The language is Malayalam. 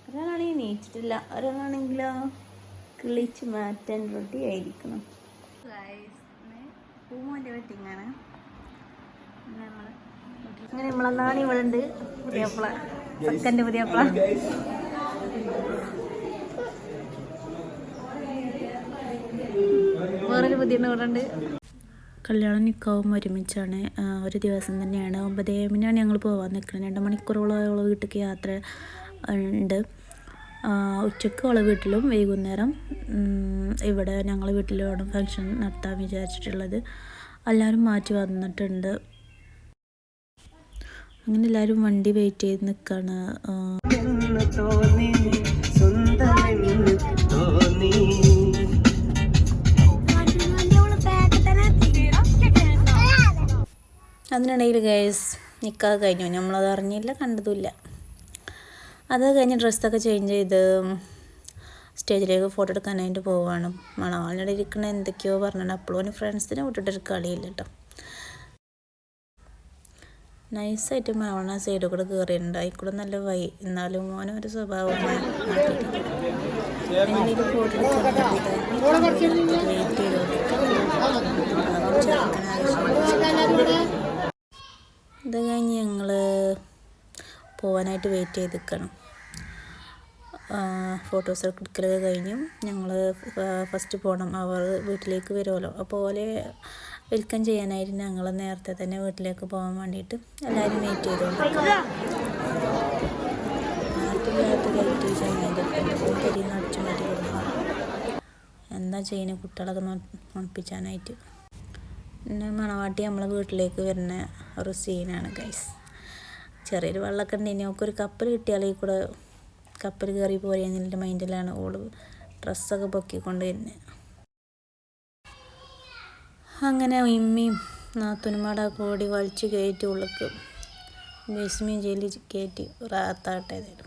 ഒരാളാണെങ്കിൽ നീച്ചിട്ടില്ല, ഒരാളാണെങ്കിലോ കിളിച്ച് മാറ്റാൻ റെഡി ആയിരിക്കണം. പൂമോൻ്റെ വെട്ടിങ്ങാണ്. അങ്ങനെ നമ്മളെ നാണി ഇവളുണ്ട്, പുതിയപ്പള ചെക്കൻ്റെ പുതിയപ്പള. വേറൊരു പുതിയ ഇവിടുണ്ട്. കല്യാണം നിക്കാവും ഒരുമിച്ചാണ്, ഒരു ദിവസം തന്നെയാണ്. 9 ഞങ്ങൾ പോകാൻ നിൽക്കുന്നത്. 2 മണിക്കൂറോളം അവളെ വീട്ടിലേക്ക് യാത്ര ഉണ്ട്. ഉച്ചയ്ക്ക് അവളെ വീട്ടിലും വൈകുന്നേരം ഇവിടെ ഞങ്ങളെ വീട്ടിലാണ് ഫങ്ഷൻ നടത്താൻ വിചാരിച്ചിട്ടുള്ളത്. എല്ലാവരും മാറ്റി വന്നിട്ടുണ്ട്. അങ്ങനെ എല്ലാവരും വണ്ടി വെയിറ്റ് ചെയ്ത് നിൽക്കുകയാണ്. അതിനിടയിൽ ഗൈസ് നിക്കാഹ് കഴിഞ്ഞു. നമ്മളത് അറിഞ്ഞില്ല, കണ്ടതുമില്ല. അത് കഴിഞ്ഞ് ഡ്രസ്സൊക്കെ ചേഞ്ച് ചെയ്ത് സ്റ്റേജിലേക്ക് ഫോട്ടോ എടുക്കാനായിട്ട് പോവുകയാണ്. മണവാളിനിടെ ഇരിക്കണ എന്തൊക്കെയോ പറഞ്ഞാൽ അപ്പോഴും ഫ്രണ്ട്സിനെ വിട്ടിട്ടൊരു കളിയില്ല കേട്ടോ. നൈസായിട്ട് മണവാള സൈഡിൽ കൂടെ കയറിയിട്ടുണ്ട്. അതിൽക്കൂടെ നല്ല എന്നാലും മോനൊരു സ്വഭാവം ഫോട്ടോ എടുക്കാൻ വെയിറ്റ് ചെയ്ത് ഇത് കഴിഞ്ഞ് ഞങ്ങൾ പോകാനായിട്ട് വെയിറ്റ് ചെയ്ത് നിൽക്കണം. ഫോട്ടോസൊക്കെ എടുക്കലൊക്കെ കഴിഞ്ഞു. ഞങ്ങൾ ഫസ്റ്റ് പോകണം, അവർ വീട്ടിലേക്ക് വരുമല്ലോ. അപ്പോൾ ഓലെ വെൽക്കം ചെയ്യാനായിട്ട് ഞങ്ങൾ നേരത്തെ തന്നെ വീട്ടിലേക്ക് പോകാൻ വേണ്ടിയിട്ട് എല്ലാവരും വെയിറ്റ് ചെയ്തുകൊണ്ടിരിക്കും. അടിച്ചു മാറ്റി കൊടുക്കണം. എന്താ ചെയ്യുന്നത് കുട്ടികളൊക്കെ നോപ്പിച്ചാനായിട്ട്. പിന്നെ മണവാട്ടി നമ്മളെ വീട്ടിലേക്ക് വരുന്ന ഒരു സീനാണ് ഗൈസ്. ചെറിയൊരു വെള്ളമൊക്കെ ഉണ്ട്. ഇനി നമുക്കൊരു കപ്പൽ കിട്ടിയാലേ കൂടെ കപ്പൽ കയറി പോരെന്നുള്ള മൈൻഡിലാണ് ഓള് ഡ്രസ്സൊക്കെ പൊക്കിക്കൊണ്ട് വരുന്നത്. അങ്ങനെ ഇമ്മയും നാത്തൂനുമാടെ കൂടി വലിച്ചു കയറ്റി ഉള്ളിക്ക് ബേസ്മീൻ ജയിലിൽ കയറ്റി റാത്താട്ടേതായിരുന്നു.